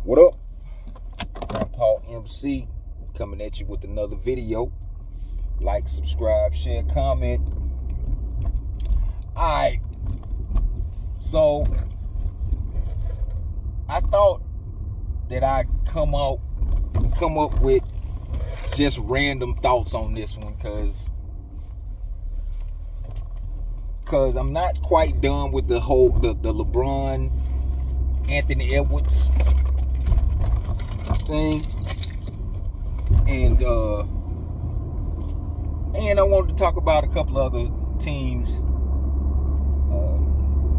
What up? Grandpa MC coming at you with another video. Like, subscribe, share, comment. Alright. So I thought that I'd come up with just random thoughts on this one because I'm not quite done with the whole the LeBron Anthony Edwards thing, and I wanted to talk about a couple other teams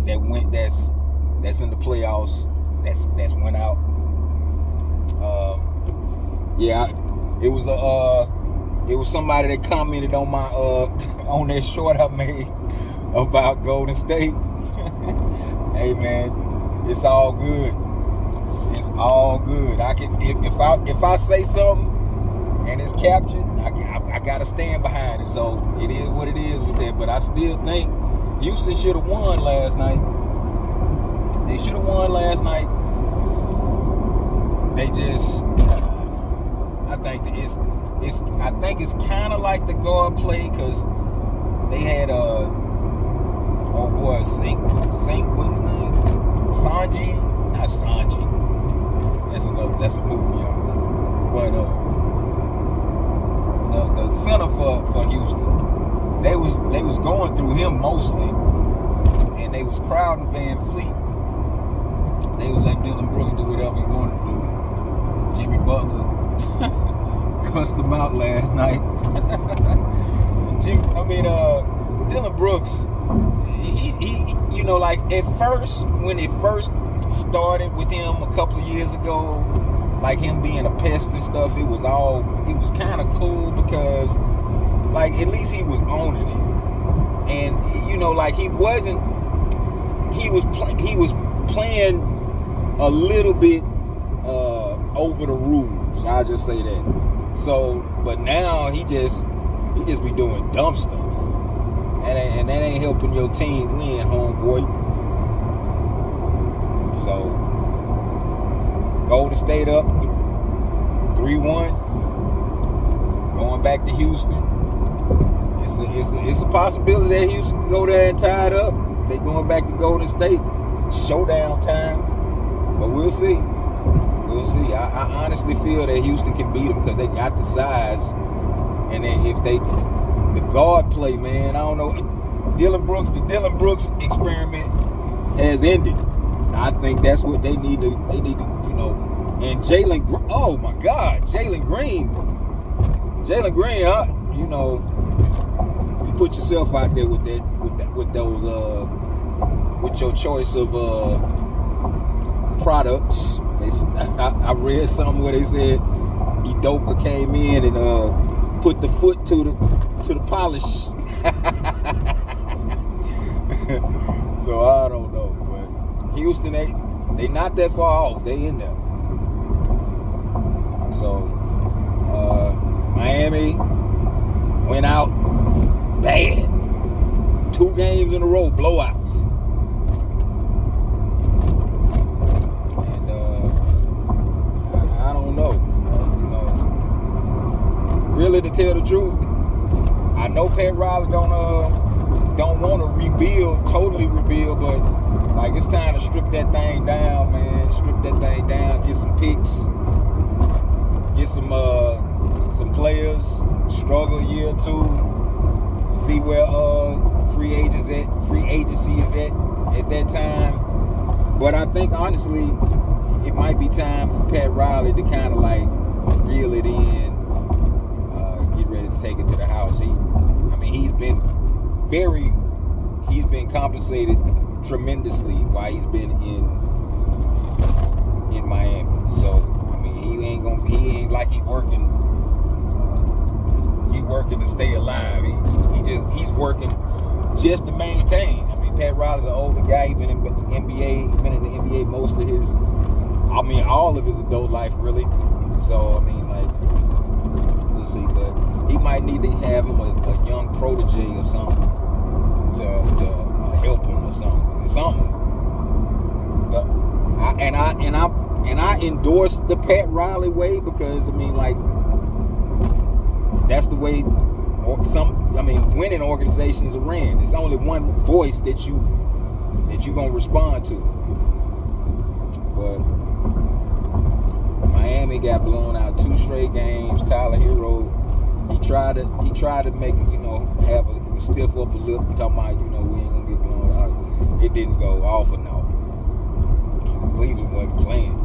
that's in the playoffs that's went out. It was somebody that commented on my on that short I made about Golden State. Hey man, it's all good. It's all good. I can if I say something and it's captured, I gotta stand behind it. So it is what it is with that. But I still think Houston should have won last night. They should have won last night. They just, I think it's kind of like the guard play because they had old boy Sink, what's his name? Not Sanji. That's a movie, but the center for Houston, they was going through him mostly, and they was crowding Van Fleet. They was letting Dylan Brooks do whatever he wanted to do. Jimmy Butler cussed him out last night. Dylan Brooks, he like at first, when it first started with him a couple of years ago, like him being a pest and stuff, it was kind of cool because like at least he was owning it. And like he was playing a little bit over the rules. I'll just say that. So, but now he just be doing dumb stuff, and that ain't helping your team win, homeboy. So, Golden State up 3-1, going back to Houston. It's a possibility that Houston can go there and tie it up. They going back to Golden State. Showdown time. But we'll see. We'll see. I honestly feel that Houston can beat them because they got the size. And then if the guard play, man, I don't know. The Dylan Brooks experiment has ended. I think that's what they need to, and Jalen, oh my God, Jalen Green, you put yourself out there with your choice of products. I read something where they said Udoka came in and put the foot to the polish. So I don't know, but Houston, they not that far off. They in there. So Miami went out bad. 2 games in a row, blowouts. And I don't know. Really, to tell the truth, I know Pat Riley don't want to totally rebuild, but like it's time to strip that thing down, man. Strip that thing down. Get some picks. Get some players. Struggle a year or 2. See where free agency is at that time. But I think honestly, it might be time for Pat Riley to kind of like reel it in, get ready to take it to the house. He's been compensated tremendously while he's been in Miami. So he ain't like he working to stay alive. He's working just to maintain. Pat Riley's an older guy. He's been in the NBA most of his, all of his adult life, really. So we'll see. But he might need to have him a young protege or something to help him or something. and I endorse the Pat Riley way because, I mean, like, that's the way winning organizations are ran. It's only one voice that you gonna respond to. But Miami got blown out 2 straight games. Tyler Hero, he tried to make, have a stiff upper lip, talking about, we ain't gonna get blown out. It didn't go off or no. Cleveland wasn't playing.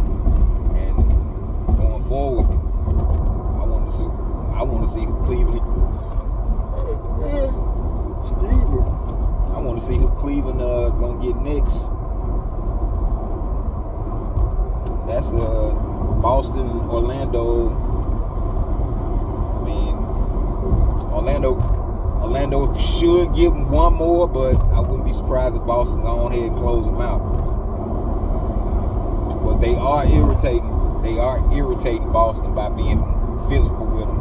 And going forward, I want to see who Cleveland. I want to see who Cleveland gonna get next. That's Boston, Orlando. I mean, Orlando should get one more, but I wouldn't be surprised if Boston go on ahead and close them out. But they are irritating. They are irritating Boston by being physical with them.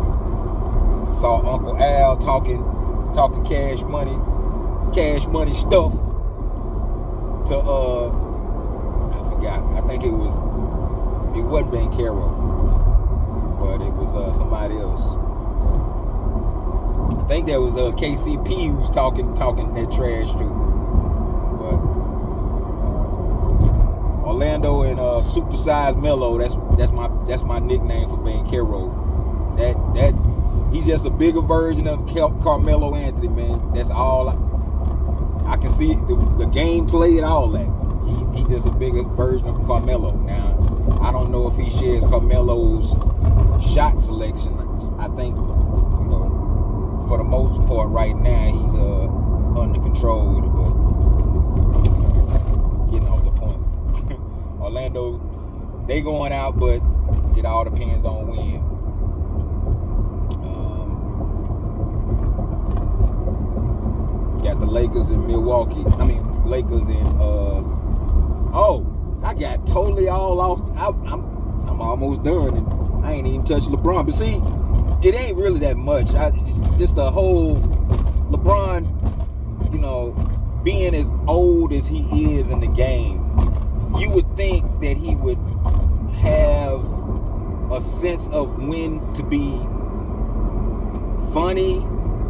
Saw Uncle Al talking cash money stuff to I forgot. I think it wasn't Banchero, but it was somebody else. I think that was KCP who was talking that trash too. But Orlando and Supersized Melo, that's my nickname for Banchero. That he's just a bigger version of Carmelo Anthony, man. That's all I can see, the gameplay and all that. He just a bigger version of Carmelo. Now, I don't know if he shares Carmelo's shot selection. I think, for the most part right now, he's under control with it, but getting off the point. Orlando, they going out, but it all depends on when. Got the Lakers in Milwaukee. Lakers in I got totally all off. I'm almost done, and I ain't even touched LeBron. But see, it ain't really that much. Just the whole LeBron, being as old as he is in the game, you would think that he would have a sense of when to be funny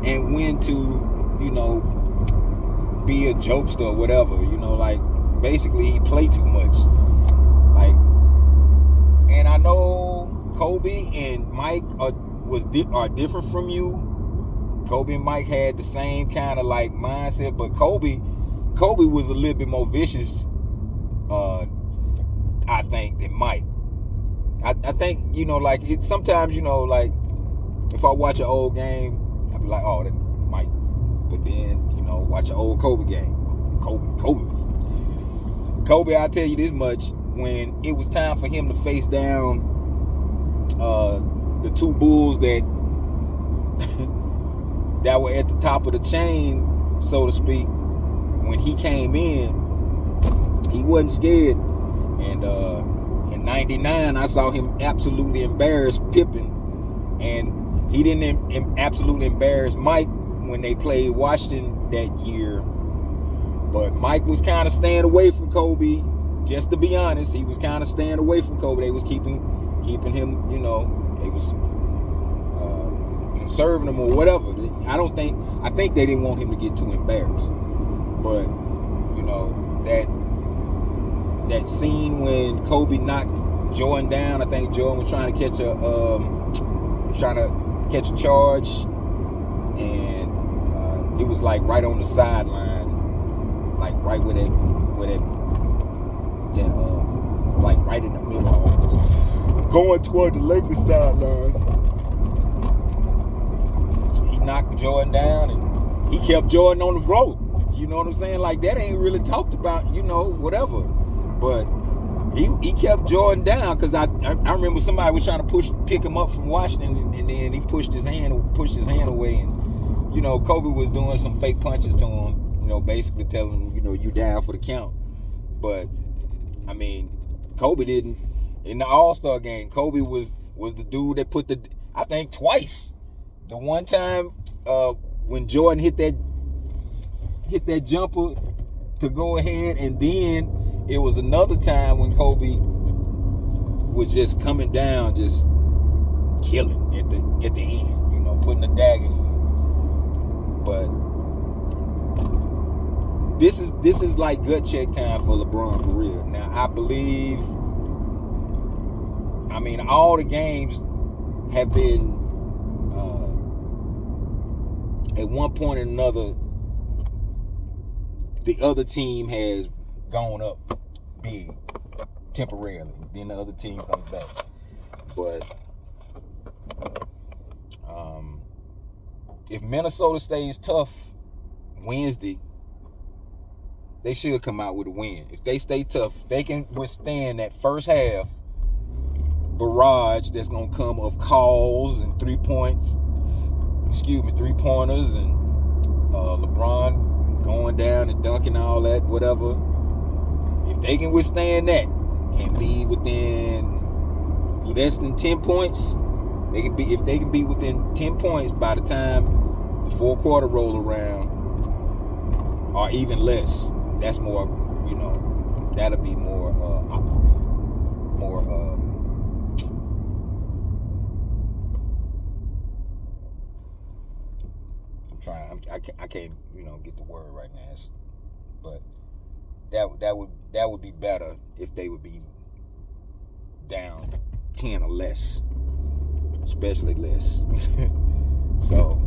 and when to, be a jokester or whatever. Basically he played too much. And I know Kobe and Mike are different from you. Kobe and Mike had the same kind of mindset, but Kobe was a little bit more vicious, I think, than Mike. I think, sometimes, if I watch an old game, I'd be like, oh, that Mike. But then, watch an old Kobe game. Kobe, I'll tell you this much. When it was time for him to face down the 2 Bulls that were at the top of the chain, so to speak, when he came in, he wasn't scared. And in 99, I saw him absolutely embarrass Pippen. And he didn't absolutely embarrass Mike when they played Washington that year. But Mike was kind of staying away from Kobe. Just to be honest, he was kind of staying away from Kobe. They was keeping him, they was conserving him or whatever. I think they didn't want him to get too embarrassed. But, that scene when Kobe knocked Jordan down, I think Jordan was trying to catch a charge, and it was right on the sideline, right where that right in the middle almost, going toward the Lakers sideline. He knocked Jordan down, and he kept Jordan on the floor. You know what I'm saying? That ain't really talked about, whatever. But he kept Jordan down, because I remember somebody was trying to pick him up from Washington, and then he pushed his hand away, and Kobe was doing some fake punches to him, basically telling him, you down for the count. But Kobe didn't. In the All-Star game, Kobe was the dude that put I think twice. The one time when Jordan hit that jumper to go ahead, and then it was another time when Kobe was just coming down, just killing at the end, you know, putting a dagger in. But this is like gut check time for LeBron, for real. Now, I believe, I mean, all the games have been, at one point or another, the other team has gone up big temporarily. Then the other team comes back. But if Minnesota stays tough Wednesday, they should come out with a win. If they stay tough, they can withstand that first half barrage that's going to come of calls and 3 pointers and LeBron going down and dunking, all that, whatever. If they can withstand that and be within less than 10 points, if they can be within 10 points by the time the fourth quarter roll around, or even less, that's more, you know, that'll be more I can't, you know, get the word right now, but that would be better if they would be down 10 or less, especially less. So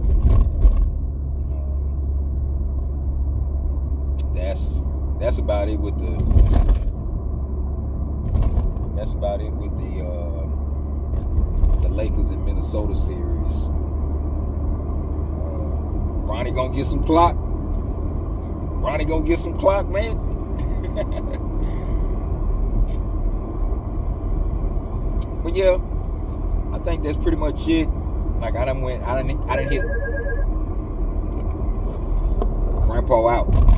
that's about it with the Lakers and Minnesota series. Ronnie gonna get some clock. Man. But yeah, I think that's pretty much it. Like I done hit Grandpa out.